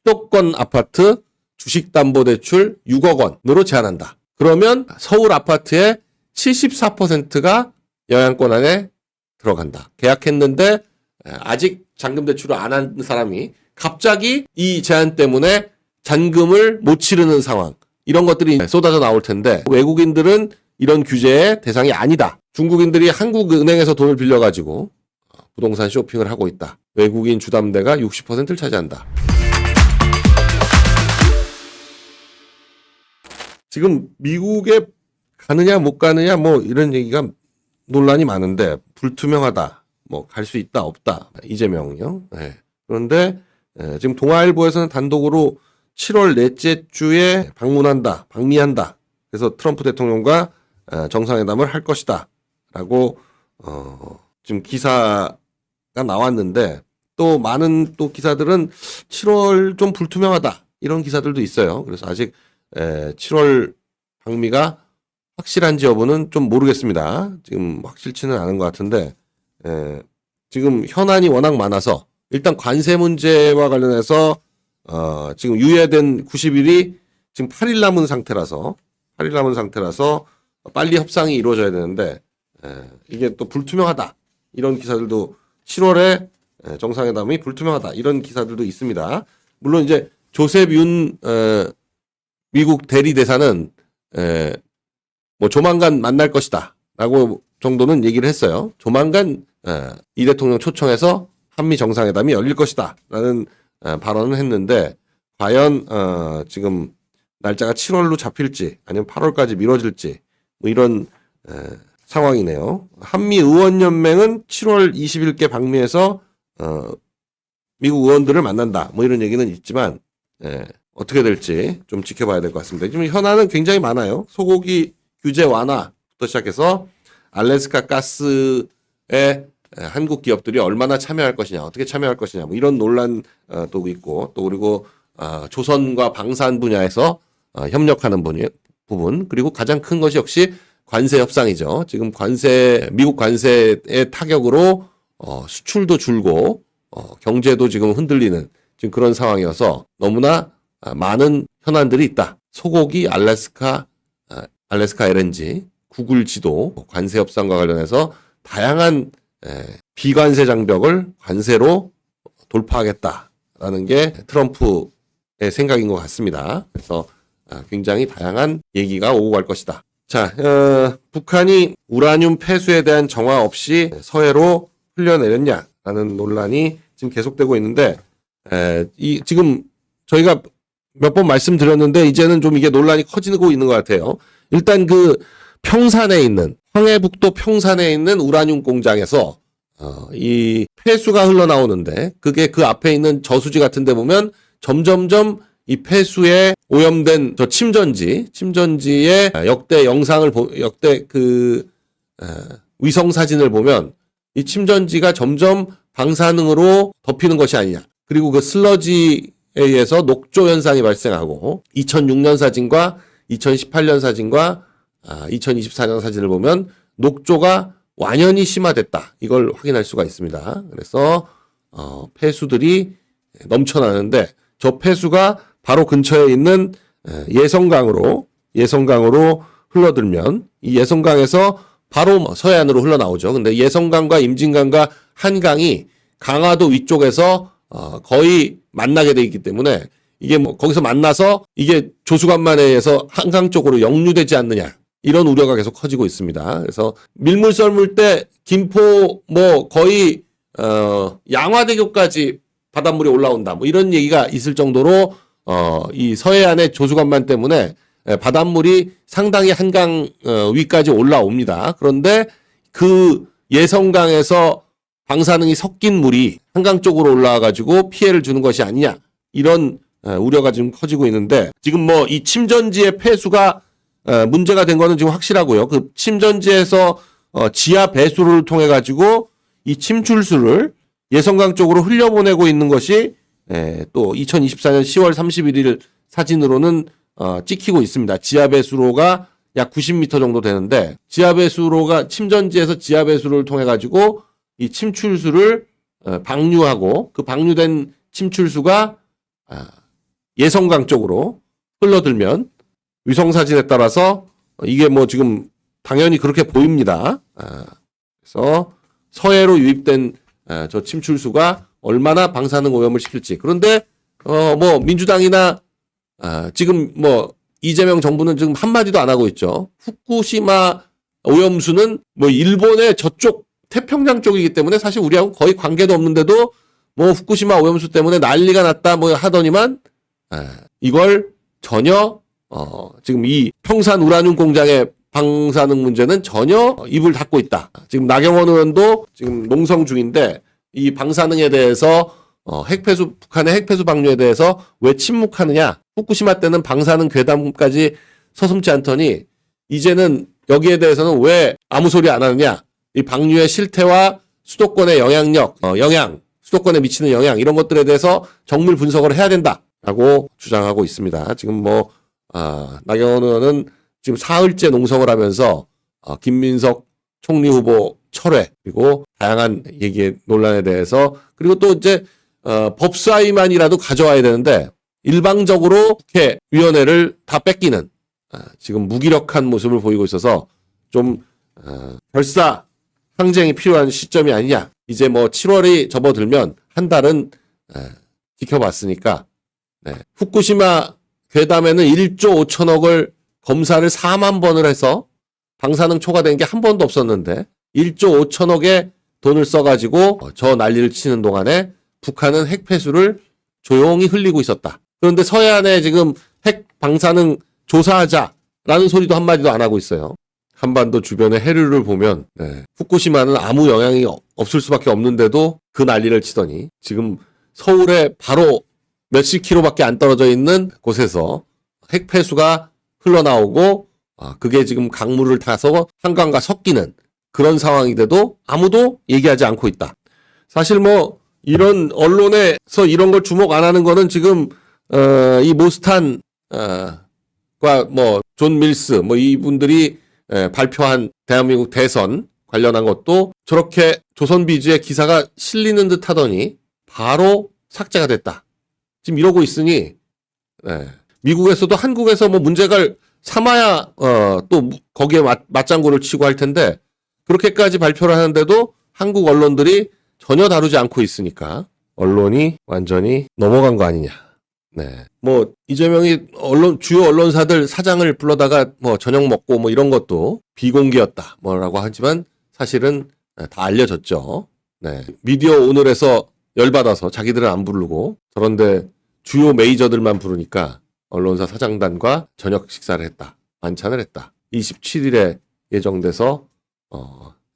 수도권 아파트 주식담보대출 6억 원으로 제한한다. 그러면 서울 아파트의 74%가 영향권 안에 들어간다. 계약했는데 아직 잔금 대출을 안 한 사람이 갑자기 이 제한 때문에 잔금을 못 치르는 상황, 이런 것들이 쏟아져 나올 텐데 외국인들은 이런 규제의 대상이 아니다. 중국인들이 한국은행에서 돈을 빌려가지고 부동산 쇼핑을 하고 있다. 외국인 주담대가 60%를 차지한다. 지금 미국에 가느냐 못 가느냐 뭐 이런 얘기가 논란이 많은데 불투명하다. 뭐 갈 수 있다 없다. 이재명이요. 네. 그런데 지금 동아일보에서는 단독으로 7월 넷째 주에 방미한다. 그래서 트럼프 대통령과 정상회담을 할 것이다. 라고 지금 기사가 나왔는데 또 많은 또 기사들은 7월 좀 불투명하다. 이런 기사들도 있어요. 그래서 아직 7월 방미가 확실한지 여부는 좀 모르겠습니다. 지금 확실치는 않은 것 같은데 지금 현안이 워낙 많아서 일단 관세 문제와 관련해서 지금 유예된 90일이 지금 8일 남은 상태라서 빨리 협상이 이루어져야 되는데 이게 또 불투명하다. 이런 기사들도 7월에 정상회담이 불투명하다. 이런 기사들도 있습니다. 물론 이제 조셉 윤 미국 대리 대사는 뭐 조만간 만날 것이다 라고 정도는 얘기를 했어요. 조만간 이 대통령 초청해서 한미 정상회담이 열릴 것이다 라는 발언을 했는데 과연 지금 날짜가 7월로 잡힐지 아니면 8월까지 미뤄질지 뭐 이런 상황이네요. 한미의원연맹은 7월 20일께 방미해서 미국 의원들을 만난다 뭐 이런 얘기는 있지만 어떻게 될지 좀 지켜봐야 될 것 같습니다. 지금 현안은 굉장히 많아요. 소고기 규제 완화부터 시작해서 알래스카 가스에 한국 기업들이 얼마나 참여할 것이냐, 어떻게 참여할 것이냐, 뭐 이런 논란도 있고, 또 그리고 조선과 방산 분야에서 협력하는 부분, 그리고 가장 큰 것이 역시 관세 협상이죠. 지금 미국 관세의 타격으로 수출도 줄고 경제도 지금 흔들리는 지금 그런 상황이어서 너무나 많은 현안들이 있다. 소고기, 알래스카 LNG, 구글 지도, 관세 협상과 관련해서 다양한 비관세 장벽을 관세로 돌파하겠다라는 게 트럼프의 생각인 것 같습니다. 그래서 굉장히 다양한 얘기가 오고 갈 것이다. 자, 북한이 우라늄 폐수에 대한 정화 없이 서해로 흘려내렸냐라는 논란이 지금 계속되고 있는데 지금 저희가 몇 번 말씀드렸는데 이제는 좀 이게 논란이 커지고 있는 것 같아요. 일단 그 황해북도 평산에 있는 우라늄 공장에서 이 폐수가 흘러나오는데 그게 그 앞에 있는 저수지 같은 데 보면 점점점 이 폐수에 오염된 저 침전지의 역대 위성 사진을 보면 이 침전지가 점점 방사능으로 덮이는 것이 아니냐. 그리고 그 슬러지에 의해서 녹조 현상이 발생하고 2006년 사진과 2018년 사진과 2024년 사진을 보면 녹조가 완연히 심화됐다. 이걸 확인할 수가 있습니다. 그래서 폐수들이 넘쳐나는데 저 폐수가 바로 근처에 있는 예성강으로 흘러들면 이 예성강에서 바로 서해안으로 흘러나오죠. 근데 예성강과 임진강과 한강이 강화도 위쪽에서 거의 만나게 돼 있기 때문에 이게 뭐 거기서 만나서 이게 조수관만에 의해서 한강 쪽으로 역류되지 않느냐 이런 우려가 계속 커지고 있습니다. 그래서 밀물 썰물 때 김포 뭐 거의 양화대교까지 바닷물이 올라온다 뭐 이런 얘기가 있을 정도로 이 서해안의 조수관만 때문에 바닷물이 상당히 한강 위까지 올라옵니다. 그런데 그 예성강에서 방사능이 섞인 물이 한강 쪽으로 올라와가지고 피해를 주는 것이 아니냐 이런 우려가 지금 커지고 있는데 지금 뭐 이 침전지의 폐수가 문제가 된 거는 지금 확실하고요. 그 침전지에서 지하 배수를 통해 가지고 이 침출수를 예성강 쪽으로 흘려보내고 있는 것이 또 2024년 10월 31일 사진으로는 찍히고 있습니다. 지하 배수로가 약 90m 정도 되는데 지하 배수로가 침전지에서 지하 배수로를 통해 가지고 이 침출수를 방류하고 그 방류된 침출수가 예성강 쪽으로 흘러들면 위성 사진에 따라서 이게 뭐 지금 당연히 그렇게 보입니다. 그래서 서해로 유입된 저 침출수가 얼마나 방사능 오염을 시킬지. 그런데 뭐 민주당이나 지금 뭐 이재명 정부는 지금 한마디도 안 하고 있죠. 후쿠시마 오염수는 뭐 일본의 저쪽 태평양 쪽이기 때문에 사실 우리하고 거의 관계도 없는데도 뭐 후쿠시마 오염수 때문에 난리가 났다 뭐 하더니만 이걸 전혀 지금 이 평산 우라늄 공장의 방사능 문제는 전혀 입을 닫고 있다. 지금 나경원 의원도 지금 농성 중인데 이 방사능에 대해서 핵폐수 북한의 핵폐수 방류에 대해서 왜 침묵하느냐. 후쿠시마 때는 방사능 괴담까지 서슴지 않더니 이제는 여기에 대해서는 왜 아무 소리 안 하느냐. 이 방류의 실태와 수도권의 영향력, 수도권에 미치는 영향 이런 것들에 대해서 정밀 분석을 해야 된다라고 주장하고 있습니다. 지금 뭐 나경원 의원은 지금 사흘째 농성을 하면서 김민석 총리 후보 철회 그리고 다양한 얘기 논란에 대해서 그리고 또 이제 법사위만이라도 가져와야 되는데 일방적으로 국회위원회를 다 뺏기는 지금 무기력한 모습을 보이고 있어서 좀 결사 항쟁이 필요한 시점이 아니냐. 이제 뭐 7월이 접어들면 한 달은 지켜봤으니까 후쿠시마 괴담에는 1조 5천억을 검사를 4만 번을 해서 방사능 초과된 게 한 번도 없었는데 1조 5천억의 돈을 써가지고 저 난리를 치는 동안에 북한은 핵폐수를 조용히 흘리고 있었다. 그런데 서해안에 지금 핵 방사능 조사하자라는 소리도 한마디도 안 하고 있어요. 한반도 주변의 해류를 보면 후쿠시마는 아무 영향이 없을 수밖에 없는데도 그 난리를 치더니 지금 서울에 바로 몇십 킬로밖에 안 떨어져 있는 곳에서 핵폐수가 흘러나오고 그게 지금 강물을 타서 한강과 섞이는 그런 상황이 돼도 아무도 얘기하지 않고 있다. 사실 뭐 이런 언론에서 이런 걸 주목 안 하는 거는 지금 이 모스탄과 뭐 존 밀스 뭐 이분들이 발표한 대한민국 대선 관련한 것도 저렇게 조선비주의 기사가 실리는 듯 하더니 바로 삭제가 됐다. 지금 이러고 있으니 미국에서도 한국에서 뭐 문제가 삼아야 또 거기에 맞장구를 치고 할 텐데 그렇게까지 발표를 하는데도 한국 언론들이 전혀 다루지 않고 있으니까 언론이 완전히 넘어간 거 아니냐. 뭐 이재명이 주요 언론사들 사장을 불러다가 뭐 저녁 먹고 뭐 이런 것도 비공개였다 뭐라고 하지만 사실은 다 알려졌죠. 미디어 오늘에서 열받아서 자기들은 안 부르고 저런데 주요 메이저들만 부르니까 언론사 사장단과 저녁 식사를 했다. 만찬을 했다. 27일에 예정돼서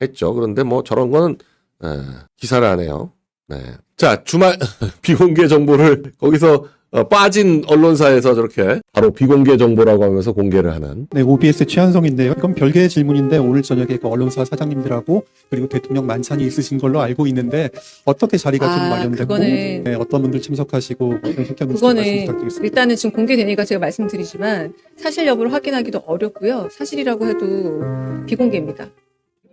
했죠. 그런데 뭐 저런 거는 기사를 안 해요. 자, 주말 비공개 정보를 거기서 빠진 언론사에서 저렇게 바로 비공개 정보라고 하면서 공개를 하는. OBS 최한성인데요. 이건 별개의 질문인데 오늘 저녁에 그 언론사 사장님들하고 그리고 대통령 만찬이 있으신 걸로 알고 있는데 어떻게 자리가 좀 마련되고 그거는 어떤 분들 참석하시고 그거는 일단은 지금 공개되니까 제가 말씀드리지만 사실 여부를 확인하기도 어렵고요. 사실이라고 해도 비공개입니다.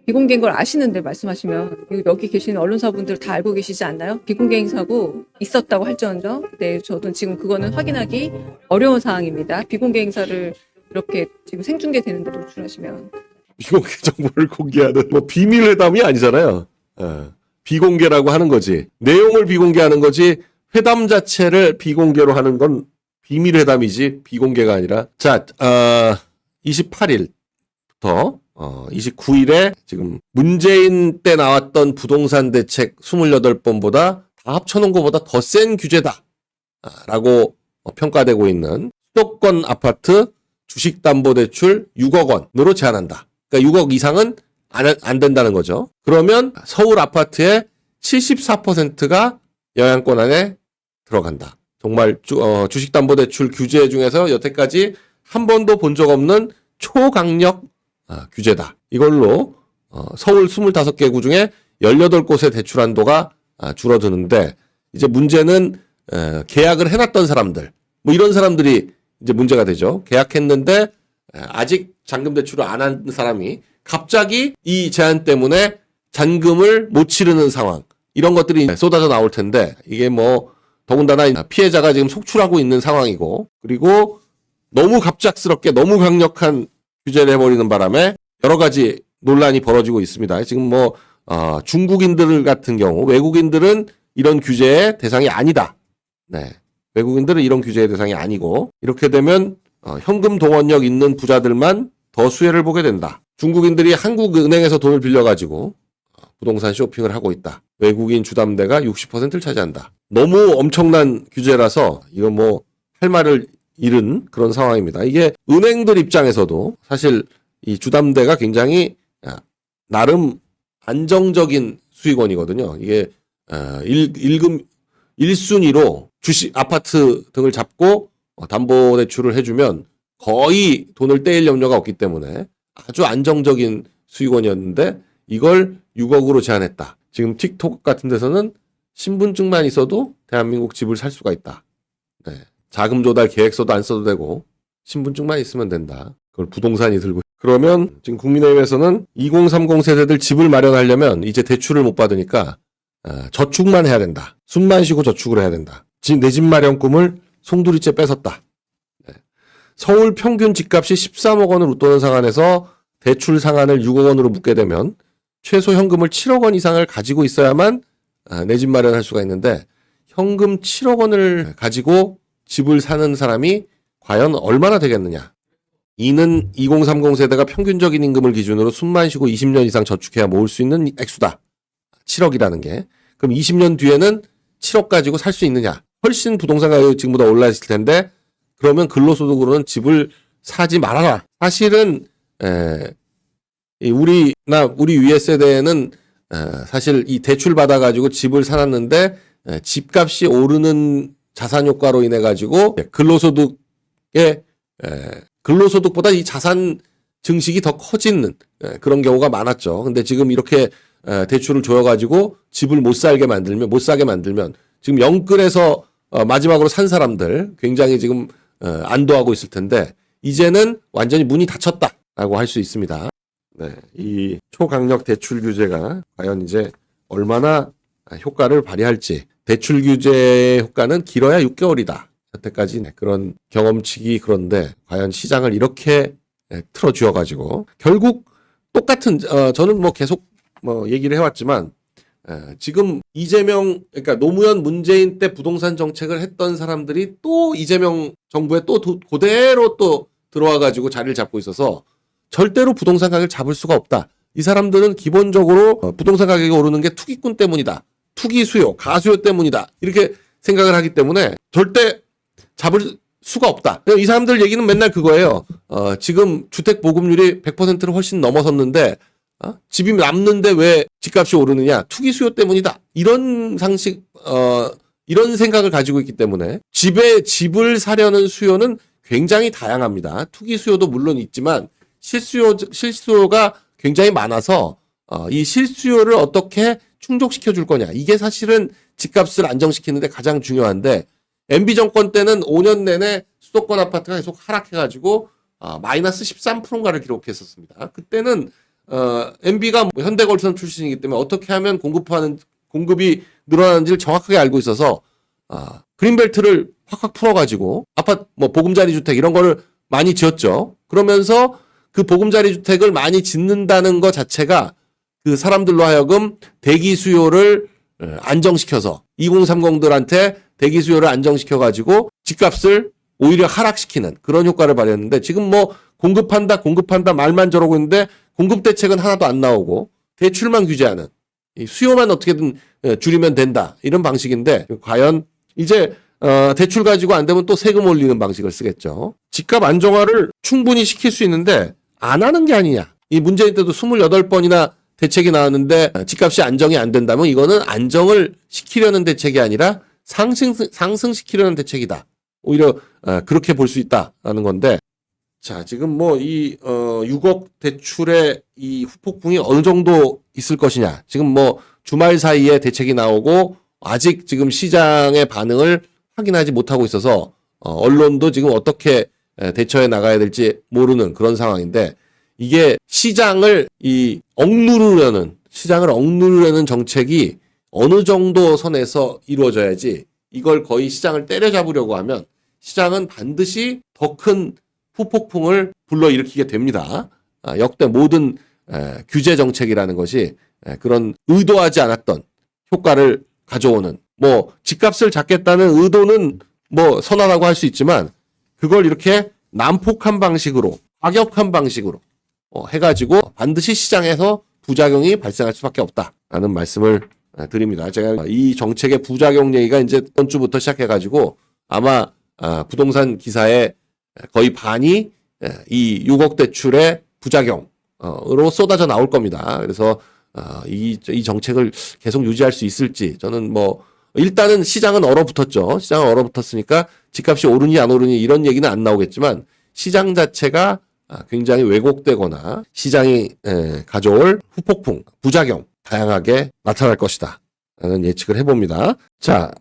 비공개인 걸 아시는데 말씀하시면 여기 계시는 언론사분들 다 알고 계시지 않나요? 비공개 행사고 있었다고 할지언정 저도 지금 그거는 확인하기 어려운 사항입니다. 비공개 행사를 이렇게 지금 생중계되는데 노출하시면 비공개 정보를 공개하는 뭐 비밀 회담이 아니잖아요. 비공개라고 하는 거지. 내용을 비공개하는 거지 회담 자체를 비공개로 하는 건 비밀 회담이지 비공개가 아니라. 자, 28일부터 29일에 지금 문재인 때 나왔던 부동산 대책 28번보다 다 합쳐놓은 것보다 더 센 규제다 라고 평가되고 있는 수도권 아파트 주식담보대출 6억 원으로 제한한다. 그러니까 6억 이상은 안 된다는 거죠. 그러면 서울 아파트의 74%가 영향권 안에 들어간다. 정말 주식담보대출 규제 중에서 여태까지 한 번도 본 적 없는 초강력 규제다. 이걸로 서울 25개 구 중에 18곳의 대출 한도가 줄어드는데 이제 문제는 계약을 해놨던 사람들 뭐 이런 사람들이 이제 문제가 되죠. 계약했는데 아직 잔금 대출을 안 한 사람이 갑자기 이 제한 때문에 잔금을 못 치르는 상황 이런 것들이 쏟아져 나올 텐데 이게 뭐 더군다나 피해자가 지금 속출하고 있는 상황이고, 그리고 너무 갑작스럽게 너무 강력한 규제를 해버리는 바람에 여러 가지 논란이 벌어지고 있습니다. 지금 뭐 중국인들 같은 경우 외국인들은 이런 규제의 대상이 아니다. 네, 외국인들은 이런 규제의 대상이 아니고 이렇게 되면 현금 동원력 있는 부자들만 더 수혜를 보게 된다. 중국인들이 한국은행에서 돈을 빌려가지고 부동산 쇼핑을 하고 있다. 외국인 주담대가 60%를 차지한다. 너무 엄청난 규제라서 이거 뭐 할 말을 잃은 그런 상황입니다. 이게 은행들 입장에서도 사실 이 주담대가 굉장히 나름 안정적인 수익원이거든요. 이게 1순위로 주식, 아파트 등을 잡고 담보대출을 해주면 거의 돈을 떼일 염려가 없기 때문에 아주 안정적인 수익원이었는데 이걸 6억으로 제한했다. 지금 틱톡 같은 데서는 신분증만 있어도 대한민국 집을 살 수가 있다. 네. 자금 조달 계획서도 안 써도 되고 신분증만 있으면 된다. 그걸 부동산이 들고. 그러면 지금 국민의힘에서는 2030 세대들 집을 마련하려면 이제 대출을 못 받으니까 저축만 해야 된다. 숨만 쉬고 저축을 해야 된다. 내 집 마련 꿈을 송두리째 뺏었다. 네. 서울 평균 집값이 13억 원을 웃도는 상한에서 대출 상한을 6억 원으로 묶게 되면 최소 현금을 7억 원 이상을 가지고 있어야만 내 집 마련할 수가 있는데 현금 7억 원을 가지고 집을 사는 사람이 과연 얼마나 되겠느냐. 이는 2030 세대가 평균적인 임금을 기준으로 숨만 쉬고 20년 이상 저축해야 모을 수 있는 액수다. 7억이라는 게. 그럼 20년 뒤에는 7억 가지고 살 수 있느냐. 훨씬 부동산 가격이 지금보다 올라 있을 텐데 그러면 근로소득으로는 집을 사지 말아라. 사실은 우리 위의 세대는 사실 이 대출 받아가지고 집을 사놨는데 집값이 오르는 자산 효과로 인해 가지고 근로소득보다 이 자산 증식이 더 커지는 그런 경우가 많았죠. 근데 지금 이렇게 대출을 줘가지고 집을 못 사게 만들면 지금 영끌에서 마지막으로 산 사람들 굉장히 지금 안도하고 있을 텐데 이제는 완전히 문이 닫혔다라고 할 수 있습니다. 네, 이 초강력 대출 규제가 과연 이제 얼마나 효과를 발휘할지. 대출 규제의 효과는 길어야 6개월이다. 여태까지 그런 경험치기. 그런데 과연 시장을 이렇게 틀어쥐어가지고 결국 똑같은 저는 뭐 계속 얘기를 해왔지만 지금 이재명 그러니까 노무현 문재인 때 부동산 정책을 했던 사람들이 또 이재명 정부에 또 그대로 또 들어와가지고 자리를 잡고 있어서 절대로 부동산 가격을 잡을 수가 없다. 이 사람들은 기본적으로 부동산 가격이 오르는 게 투기꾼 때문이다. 투기 수요, 가수요 때문이다. 이렇게 생각을 하기 때문에 절대 잡을 수가 없다. 이 사람들 얘기는 맨날 그거예요. 지금 주택 보급률이 100%를 훨씬 넘어섰는데 집이 남는데 왜 집값이 오르느냐? 투기 수요 때문이다. 이런 상식, 이런 생각을 가지고 있기 때문에 집을 사려는 수요는 굉장히 다양합니다. 투기 수요도 물론 있지만 실수요가 굉장히 많아서 이 실수요를 어떻게 충족시켜 줄 거냐. 이게 사실은 집값을 안정시키는데 가장 중요한데 MB 정권 때는 5년 내내 수도권 아파트가 계속 하락해가지고 마이너스 13%인가를 기록했었습니다. 그때는 MB가 현대건설 출신이기 때문에 어떻게 하면 공급이 늘어나는지를 정확하게 알고 있어서 그린벨트를 확확 풀어가지고 아파트 보금자리 주택 이런 거를 많이 지었죠. 그러면서 그 보금자리 주택을 많이 짓는다는 것 자체가 그 사람들로 하여금 대기 수요를 안정시켜서 2030들한테 대기 수요를 안정시켜가지고 집값을 오히려 하락시키는 그런 효과를 발휘했는데 지금 공급한다 말만 저러고 있는데 공급 대책은 하나도 안 나오고 대출만 규제하는 수요만 어떻게든 줄이면 된다 이런 방식인데 과연 이제 대출 가지고 안 되면 또 세금 올리는 방식을 쓰겠죠. 집값 안정화를 충분히 시킬 수 있는데 안 하는 게 아니냐. 이 문재인 때도 28번이나 대책이 나왔는데 집값이 안정이 안 된다면 이거는 안정을 시키려는 대책이 아니라 상승시키려는 대책이다. 오히려 그렇게 볼 수 있다라는 건데 자 지금 이 6억 대출의 이 후폭풍이 어느 정도 있을 것이냐. 지금 주말 사이에 대책이 나오고 아직 지금 시장의 반응을 확인하지 못하고 있어서 언론도 지금 어떻게 대처해 나가야 될지 모르는 그런 상황인데 이게 시장을 억누르려는 정책이 어느 정도 선에서 이루어져야지 이걸 거의 시장을 때려잡으려고 하면 시장은 반드시 더 큰 후폭풍을 불러일으키게 됩니다. 역대 모든 규제 정책이라는 것이 그런 의도하지 않았던 효과를 가져오는, 뭐 집값을 잡겠다는 의도는 뭐 선하다고 할 수 있지만 그걸 이렇게 난폭한 방식으로, 과격한 방식으로 해가지고 반드시 시장에서 부작용이 발생할 수밖에 없다라는 말씀을 드립니다. 제가 이 정책의 부작용 얘기가 이제 이번 주부터 시작해가지고 아마 부동산 기사의 거의 반이 이 6억 대출의 부작용으로 쏟아져 나올 겁니다. 그래서 이 정책을 계속 유지할 수 있을지, 저는 뭐 일단은 시장은 얼어붙었죠. 시장은 얼어붙었으니까 집값이 오르니 안 오르니 이런 얘기는 안 나오겠지만 시장 자체가 굉장히 왜곡되거나 시장이 가져올 후폭풍, 부작용 다양하게 나타날 것이다 라는 예측을 해봅니다. 자,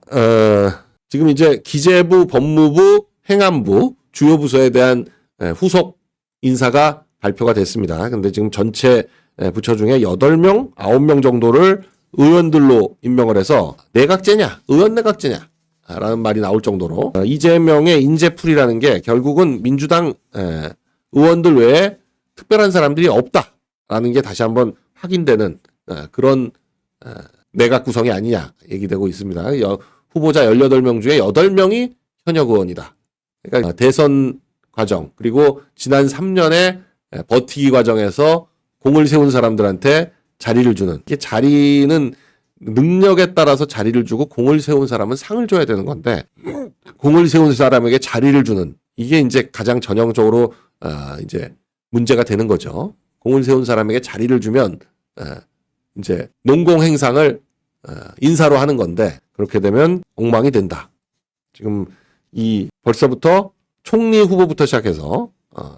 지금 이제 기재부, 법무부, 행안부 주요 부서에 대한 후속 인사가 발표가 됐습니다. 근데 지금 전체 부처 중에 8명, 9명 정도를 의원들로 임명을 해서 내각제냐, 의원 내각제냐 라는 말이 나올 정도로 이재명의 인재풀이라는 게 결국은 민주당 의원들 외에 특별한 사람들이 없다라는 게 다시 한번 확인되는 그런 내각 구성이 아니냐 얘기되고 있습니다. 후보자 18명 중에 8명이 현역 의원이다. 그러니까 대선 과정 그리고 지난 3년의 버티기 과정에서 공을 세운 사람들한테 자리를 주는, 이게 자리는 능력에 따라서 자리를 주고 공을 세운 사람은 상을 줘야 되는 건데 공을 세운 사람에게 자리를 주는, 이게 이제 가장 전형적으로 이제 문제가 되는 거죠. 공을 세운 사람에게 자리를 주면 이제 농공 행상을 인사로 하는 건데 그렇게 되면 엉망이 된다. 지금 벌써부터 총리 후보부터 시작해서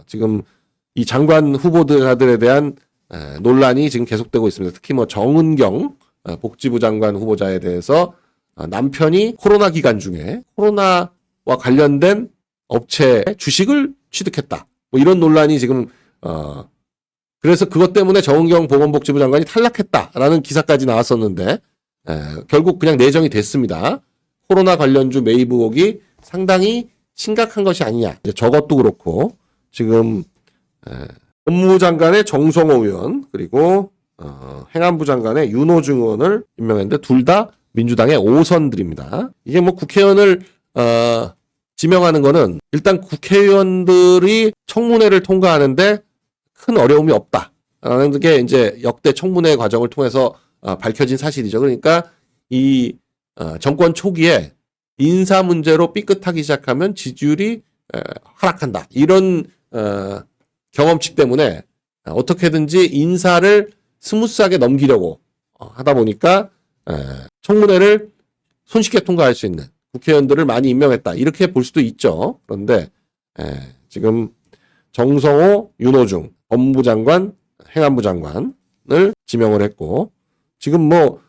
지금 이 장관 후보들에 대한 논란이 지금 계속되고 있습니다. 특히 뭐 정은경 복지부 장관 후보자에 대해서 남편이 코로나 기간 중에 코로나와 관련된 업체 주식을 취득했다. 뭐 이런 논란이 지금 그래서 그것 때문에 정은경 보건복지부 장관이 탈락했다라는 기사까지 나왔었는데 결국 그냥 내정이 됐습니다. 코로나 관련주 매입 의혹이 상당히 심각한 것이 아니냐. 저것도 그렇고 지금 법무부 장관의 정성호 의원 그리고 행안부 장관의 윤호중 의원을 임명했는데 둘 다 민주당의 5선들입니다. 이게 뭐 국회의원을 지명하는 거는 일단 국회의원들이 청문회를 통과하는데 큰 어려움이 없다라는 게 이제 역대 청문회 과정을 통해서 밝혀진 사실이죠. 그러니까 이 정권 초기에 인사 문제로 삐끗하기 시작하면 지지율이 하락한다. 이런 경험치 때문에 어떻게든지 인사를 스무스하게 넘기려고 하다 보니까 청문회를 손쉽게 통과할 수 있는 국회의원들을 많이 임명했다. 이렇게 볼 수도 있죠. 그런데 지금 정성호, 윤호중 법무부 장관, 행안부 장관을 지명을 했고 지금 뭐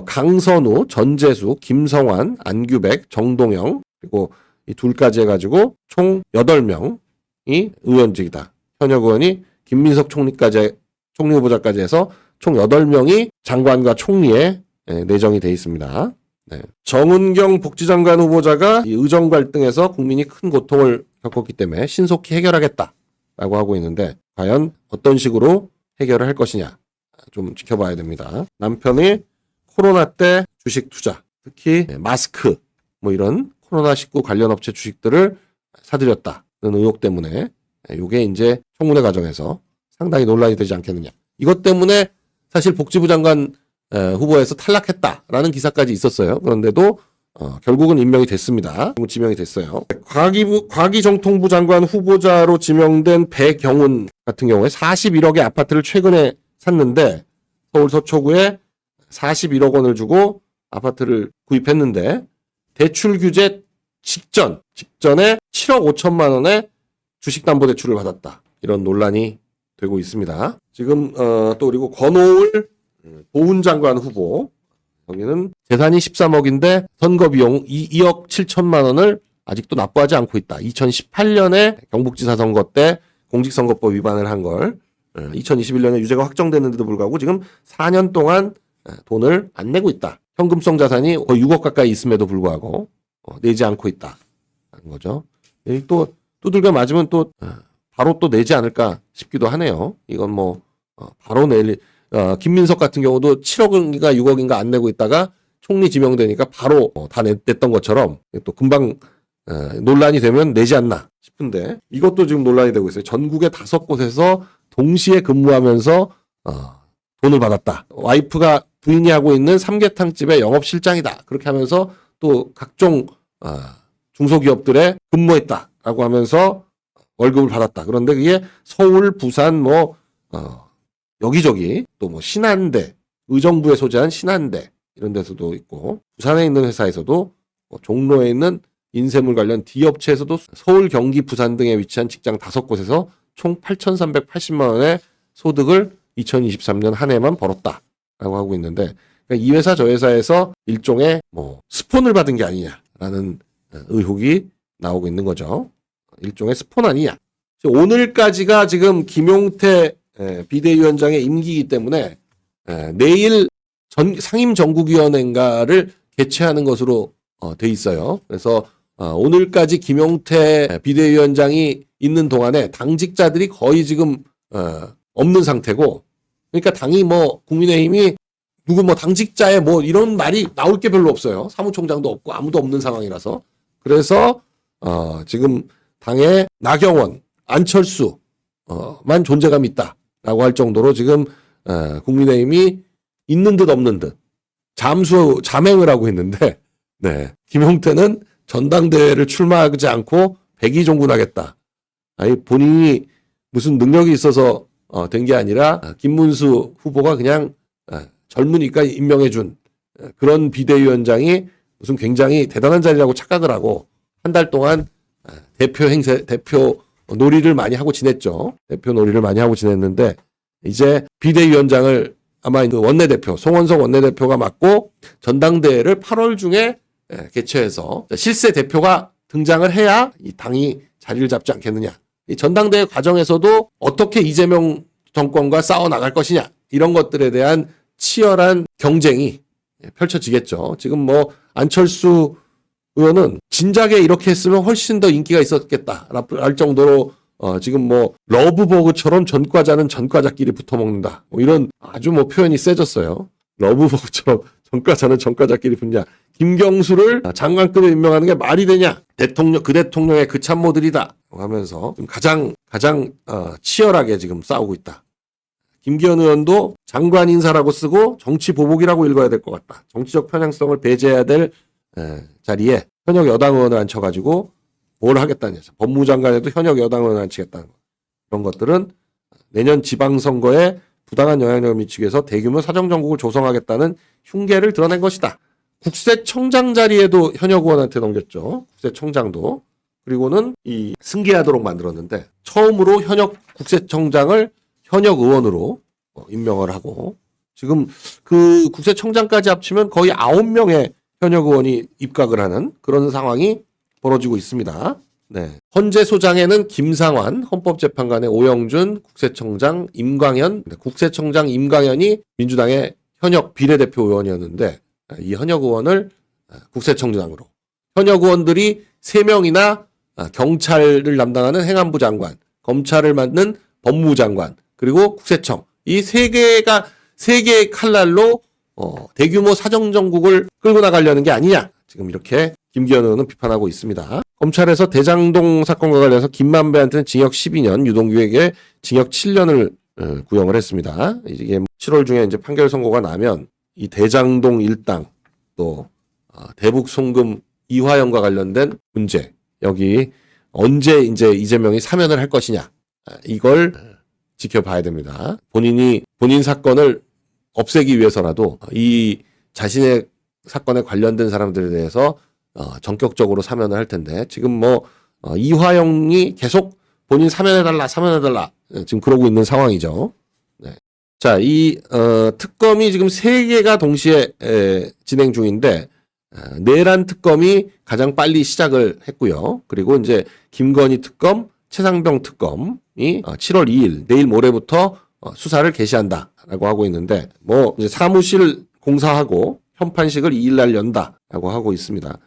강선우, 전재수, 김성환, 안규백, 정동영 그리고 이 둘까지 해가지고 총 8명이 의원직이다. 현역 의원이 김민석 총리 후보자까지 해서 총 8명이 장관과 총리에 내정이 돼 있습니다. 네. 정은경 복지장관 후보자가 이 의정 갈등에서 국민이 큰 고통을 겪었기 때문에 신속히 해결하겠다라고 하고 있는데 과연 어떤 식으로 해결을 할 것이냐 좀 지켜봐야 됩니다. 남편이 코로나 때 주식 투자, 특히 마스크 뭐 이런 코로나19 관련 업체 주식들을 사들였다는 의혹 때문에 이게 이제 청문회 과정에서 상당히 논란이 되지 않겠느냐. 이것 때문에 사실 복지부 장관 후보에서 탈락했다라는 기사까지 있었어요. 그런데도 결국은 임명이 됐습니다. 지명이 됐어요. 과기정통부 장관 후보자로 지명된 배경훈 같은 경우에 41억의 아파트를 최근에 샀는데 서울 서초구에 41억 원을 주고 아파트를 구입했는데 대출 규제 직전에 7억 5천만 원의 주식담보대출을 받았다. 이런 논란이 되고 있습니다. 지금 또 그리고 권오을 보훈장관 후보 여기는 재산이 13억인데 선거 비용 2억 7천만 원을 아직도 납부하지 않고 있다. 2018년에 경북지사 선거 때 공직선거법 위반을 한 걸 2021년에 유죄가 확정됐는데도 불구하고 지금 4년 동안 돈을 안 내고 있다. 현금성 자산이 거의 6억 가까이 있음에도 불구하고 내지 않고 있다는 거죠. 또 두들겨 맞으면 또 바로 또 내지 않을까 싶기도 하네요. 이건 뭐 바로 김민석 같은 경우도 7억인가 6억인가 안 내고 있다가 총리 지명되니까 바로 다 냈던 것처럼 또 금방 논란이 되면 내지 않나 싶은데 이것도 지금 논란이 되고 있어요. 전국의 5곳에서 동시에 근무하면서 돈을 받았다. 와이프가 부인이 하고 있는 삼계탕집의 영업실장이다. 그렇게 하면서 또 각종 중소기업들에 근무했다라고 하면서 월급을 받았다. 그런데 그게 서울, 부산, 여기저기 또 신한대, 의정부에 소재한 신한대 이런 데서도 있고 부산에 있는 회사에서도 종로에 있는 인쇄물 관련 D업체에서도 서울, 경기, 부산 등에 위치한 직장 5곳에서 총 8,380만 원의 소득을 2023년 한 해만 벌었다라고 하고 있는데 그러니까 이 회사 저 회사에서 일종의 스폰을 받은 게 아니냐라는 의혹이 나오고 있는 거죠. 일종의 스폰 아니냐. 오늘까지가 지금 김용태 비대위원장의 임기이기 때문에 내일 상임정국위원회인가를 개최하는 것으로 돼 있어요. 그래서 오늘까지 김용태 비대위원장이 있는 동안에 당직자들이 거의 지금 없는 상태고 그러니까 당이 국민의힘이 누구 당직자의 이런 말이 나올 게 별로 없어요. 사무총장도 없고 아무도 없는 상황이라서. 그래서 지금 당에 나경원, 안철수만 존재감이 있다라고 할 정도로 지금 국민의힘이 있는 듯 없는 듯 잠행을 하고 있는데 김용태는 전당대회를 출마하지 않고 백의종군하겠다. 아니 본인이 무슨 능력이 있어서 된 게 아니라 김문수 후보가 그냥 젊으니까 임명해준 그런 비대위원장이 무슨 굉장히 대단한 자리라고 착각을 하고 한 달 동안 대표 놀이를 많이 하고 지냈죠. 대표 놀이를 많이 하고 지냈는데 이제 비대위원장을 아마 그 원내대표 송원석 원내대표가 맡고 전당대회를 8월 중에 개최해서 실세 대표가 등장을 해야 이 당이 자리를 잡지 않겠느냐. 이 전당대회 과정에서도 어떻게 이재명 정권과 싸워 나갈 것이냐 이런 것들에 대한 치열한 경쟁이 펼쳐지겠죠. 지금 안철수 의원은 진작에 이렇게 했으면 훨씬 더 인기가 있었겠다 할 정도로 지금 러브버그처럼 전과자는 전과자끼리 붙어먹는다. 이런 아주 표현이 세졌어요. 러브버그처럼 전과자는 전과자끼리 붙냐. 김경수를 장관급에 임명하는 게 말이 되냐. 그 대통령의 그 참모들이다. 하면서 가장 치열하게 지금 싸우고 있다. 김기현 의원도 장관 인사라고 쓰고 정치 보복이라고 읽어야 될 것 같다. 정치적 편향성을 배제해야 될 자리에 현역 여당 의원을 앉혀가지고 뭘 하겠다는 거죠. 법무장관에도 현역 여당 의원을 앉히겠다는 거. 이런 것들은 내년 지방선거에 부당한 영향력을 미치기 위해서 대규모 사정정국을 조성하겠다는 흉계를 드러낸 것이다. 국세청장 자리에도 현역 의원한테 넘겼죠. 국세청장도. 그리고는 이 승계하도록 만들었는데 처음으로 현역 국세청장을 현역 의원으로 임명을 하고 지금 그 국세청장까지 합치면 거의 9명의 현역 의원이 입각을 하는 그런 상황이 벌어지고 있습니다. 헌재소장에는 김상환, 헌법재판관의 오영준, 국세청장 임광현, 국세청장 임광현이 민주당의 현역 비례대표 의원이었는데 이 현역 의원을 국세청장으로 현역 의원들이 3명이나 경찰을 담당하는 행안부 장관, 검찰을 맡는 법무부 장관, 그리고 국세청 이 3개의 칼날로 대규모 사정정국을 끌고 나가려는 게 아니냐. 지금 이렇게 김기현 의원은 비판하고 있습니다. 검찰에서 대장동 사건과 관련해서 김만배한테는 징역 12년, 유동규에게 징역 7년을 구형을 했습니다. 이게 7월 중에 이제 판결 선고가 나면 이 대장동 일당 또 대북 송금 이화영과 관련된 문제 여기 언제 이제 이재명이 사면을 할 것이냐 이걸 지켜봐야 됩니다. 본인 사건을 없애기 위해서라도 이 자신의 사건에 관련된 사람들에 대해서 전격적으로 사면을 할 텐데 지금 이화영이 계속 본인 사면해달라 지금 그러고 있는 상황이죠. 자, 이 특검이 지금 3개가 동시에 진행 중인데 내란 특검이 가장 빨리 시작을 했고요. 그리고 이제 김건희 특검, 최상병 특검이 7월 2일 내일 모레부터 수사를 개시한다라고 하고 있는데 이제 사무실 공사하고 현판식을 2일 날 연다라고 하고 있습니다.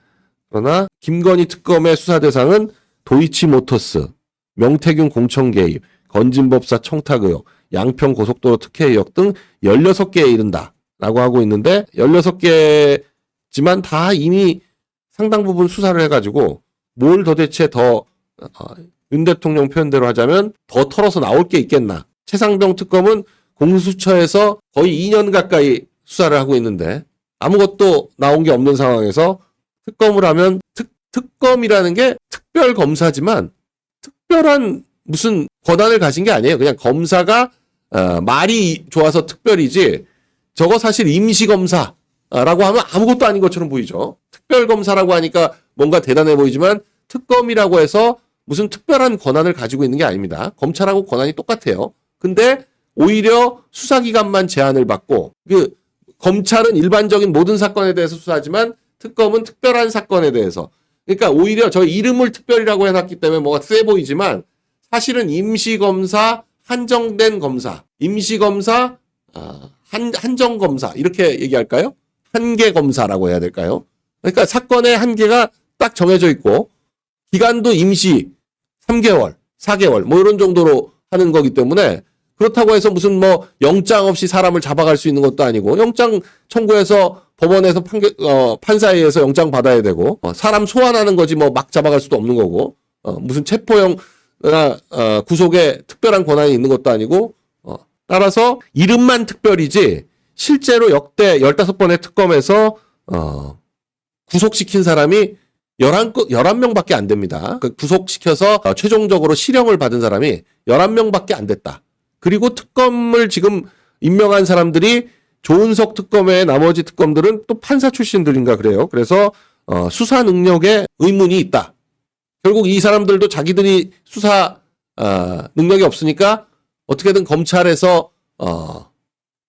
그러나 김건희 특검의 수사 대상은 도이치모터스, 명태균 공천 개입, 건진법사 청탁 의혹, 양평 고속도로 특혜 의혹 등 16개에 이른다라고 하고 있는데 16개지만 다 이미 상당 부분 수사를 해가지고 뭘 도대체 더 윤 대통령 표현대로 하자면 더 털어서 나올 게 있겠나. 최상병 특검은 공수처에서 거의 2년 가까이 수사를 하고 있는데 아무것도 나온 게 없는 상황에서 특검을 하면 특검이라는 게 특별 검사지만 특별한 무슨 권한을 가진 게 아니에요. 그냥 검사가 말이 좋아서 특별이지 저거 사실 임시검사라고 하면 아무것도 아닌 것처럼 보이죠. 특별검사라고 하니까 뭔가 대단해 보이지만 특검이라고 해서 무슨 특별한 권한을 가지고 있는 게 아닙니다. 검찰하고 권한이 똑같아요. 근데 오히려 수사기관만 제한을 받고 검찰은 일반적인 모든 사건에 대해서 수사하지만 특검은 특별한 사건에 대해서 그러니까 오히려 저 이름을 특별이라고 해놨기 때문에 뭐가 세 보이지만 사실은 임시검사, 한정된 검사, 임시검사, 한정검사 이렇게 얘기할까요? 한계 검사라고 해야 될까요? 그러니까 사건의 한계가 딱 정해져 있고 기간도 임시 3개월, 4개월 뭐 이런 정도로 하는 거기 때문에 그렇다고 해서 무슨 뭐 영장 없이 사람을 잡아갈 수 있는 것도 아니고 영장 청구해서 법원에서 판사에 의해서 영장 받아야 되고 사람 소환하는 거지 뭐 막 잡아갈 수도 없는 거고 무슨 체포영이나 구속에 특별한 권한이 있는 것도 아니고 따라서 이름만 특별이지 실제로 역대 15번의 특검에서 구속시킨 사람이 11명밖에 안 됩니다. 구속시켜서 최종적으로 실형을 받은 사람이 11명밖에 안 됐다. 그리고 특검을 지금 임명한 사람들이 조은석 특검 외에 나머지 특검들은 또 판사 출신들인가 그래요. 그래서 수사 능력에 의문이 있다. 결국 이 사람들도 자기들이 수사 능력이 없으니까 어떻게든 검찰에서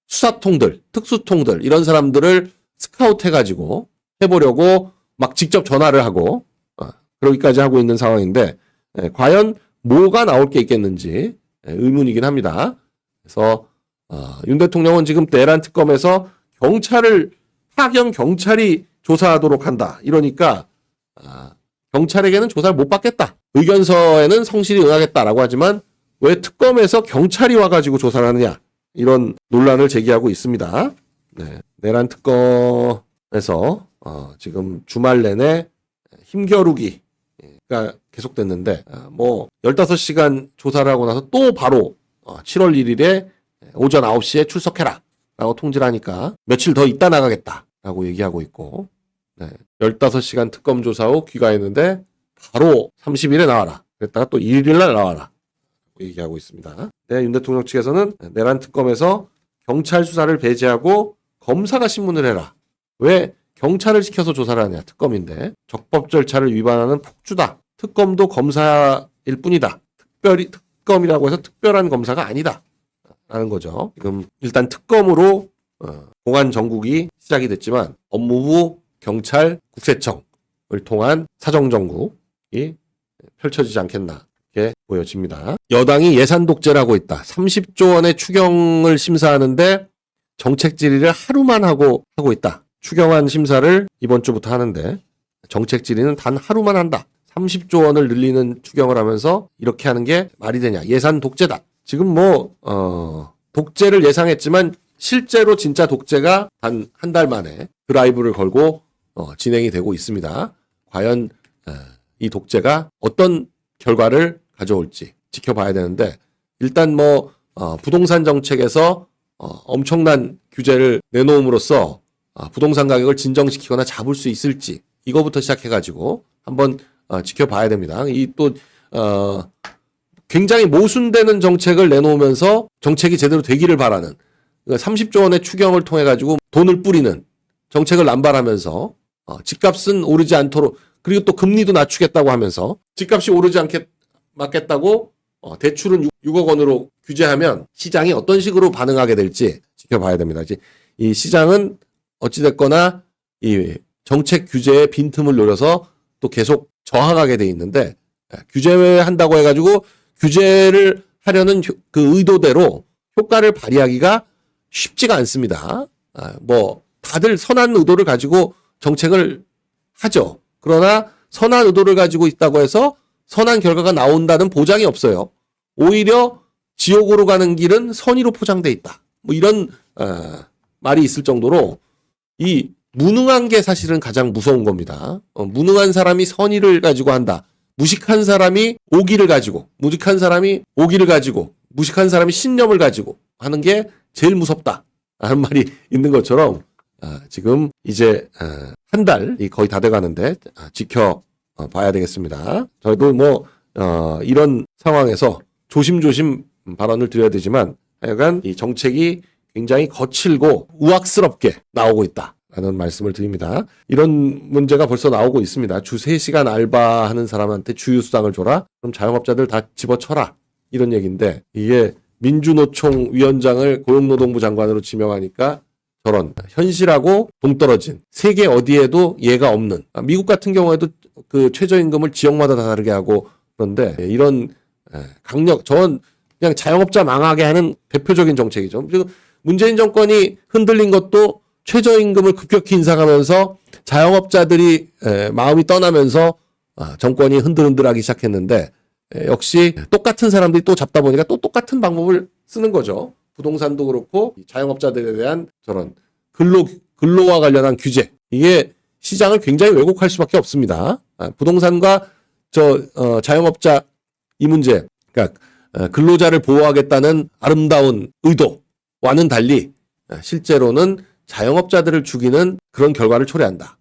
수사통들, 특수통들 이런 사람들을 스카우트해가지고 해보려고 막 직접 전화를 하고 그러기까지 하고 있는 상황인데 과연 뭐가 나올 게 있겠는지 의문이긴 합니다. 그래서 윤 대통령은 지금 내란 특검에서 파견 경찰이 조사하도록 한다. 이러니까 경찰에게는 조사를 못 받겠다. 의견서에는 성실히 응하겠다라고 하지만 왜 특검에서 경찰이 와가지고 조사를 하느냐. 이런 논란을 제기하고 있습니다. 네, 내란 특검에서 지금 주말 내내 힘겨루기가 계속됐는데 뭐 15시간 조사를 하고 나서 또 바로 7월 1일에 오전 9시에 출석해라 라고 통지를 하니까 며칠 더 있다 나가겠다라고 얘기하고 있고 15시간 특검 조사 후 귀가했는데 바로 30일에 나와라. 그랬다가 또 1일날 나와라. 얘기하고 있습니다. 윤 대통령 측에서는 내란 특검에서 경찰 수사를 배제하고 검사가 신문을 해라. 왜 경찰을 시켜서 조사를 하냐. 특검인데 적법 절차를 위반하는 폭주다. 특검도 검사일 뿐이다. 특검이라고 해서 특별한 검사가 아니다. 라는 거죠. 지금 일단 특검으로 공안 정국이 시작이 됐지만 법무부, 경찰, 국세청을 통한 사정정국이 펼쳐지지 않겠나 이렇게 보여집니다. 여당이 예산 독재를 하고 있다. 30조 원의 추경을 심사하는데 정책 질의를 하루만 하고 있다. 추경안 심사를 이번 주부터 하는데 정책 질의는 단 하루만 한다. 30조 원을 늘리는 추경을 하면서 이렇게 하는 게 말이 되냐. 예산 독재다. 지금 독재를 예상했지만 실제로 진짜 독재가 단 한 달 만에 드라이브를 걸고 진행이 되고 있습니다. 과연 이 독재가 어떤 결과를 가져올지 지켜봐야 되는데 일단 부동산 정책에서 엄청난 규제를 내놓음으로써 부동산 가격을 진정시키거나 잡을 수 있을지 이거부터 시작해가지고 한번 지켜봐야 됩니다. 굉장히 모순되는 정책을 내놓으면서 정책이 제대로 되기를 바라는 30조 원의 추경을 통해 가지고 돈을 뿌리는 정책을 남발하면서 집값은 오르지 않도록 그리고 또 금리도 낮추겠다고 하면서 집값이 오르지 않게 막겠다고 대출은 6억 원으로 규제하면 시장이 어떤 식으로 반응하게 될지 지켜봐야 됩니다. 이 시장은 어찌됐거나 이 정책 규제의 빈틈을 노려서 또 계속 저항하게 돼 있는데 규제한다고 해가지고 규제를 하려는 그 의도대로 효과를 발휘하기가 쉽지가 않습니다. 다들 선한 의도를 가지고 정책을 하죠. 그러나 선한 의도를 가지고 있다고 해서 선한 결과가 나온다는 보장이 없어요. 오히려 지옥으로 가는 길은 선의로 포장돼 있다. 뭐 이런 말이 있을 정도로 이 무능한 게 사실은 가장 무서운 겁니다. 무능한 사람이 선의를 가지고 한다. 무식한 사람이 오기를 가지고, 무식한 사람이 오기를 가지고, 무식한 사람이 신념을 가지고 하는 게 제일 무섭다. 하는 말이 있는 것처럼 지금 이제 한 달이 거의 다 돼가는데 지켜봐야 되겠습니다. 저희도 뭐 이런 상황에서 조심조심 발언을 드려야 되지만 하여간 이 정책이 굉장히 거칠고 우악스럽게 나오고 있다라는 말씀을 드립니다. 이런 문제가 벌써 나오고 있습니다. 주 3시간 알바하는 사람한테 주휴수당을 줘라? 그럼 자영업자들 다 집어쳐라. 이런 얘기인데 이게 민주노총 위원장을 고용노동부 장관으로 지명하니까 저런 현실하고 동떨어진 세계 어디에도 예가 없는 미국 같은 경우에도 그 최저임금을 지역마다 다 다르게 하고 그런데 이런 강력 전 그냥 자영업자 망하게 하는 대표적인 정책이죠. 그리고 문재인 정권이 흔들린 것도 최저임금을 급격히 인상하면서 자영업자들이 마음이 떠나면서 정권이 흔들흔들하기 시작했는데 역시 똑같은 사람들이 또 잡다 보니까 또 똑같은 방법을 쓰는 거죠. 부동산도 그렇고 자영업자들에 대한 저런 근로와 관련한 규제 이게 시장을 굉장히 왜곡할 수밖에 없습니다. 부동산과 자영업자 이 문제 그러니까 근로자를 보호하겠다는 아름다운 의도와는 달리 실제로는 자영업자들을 죽이는 그런 결과를 초래한다.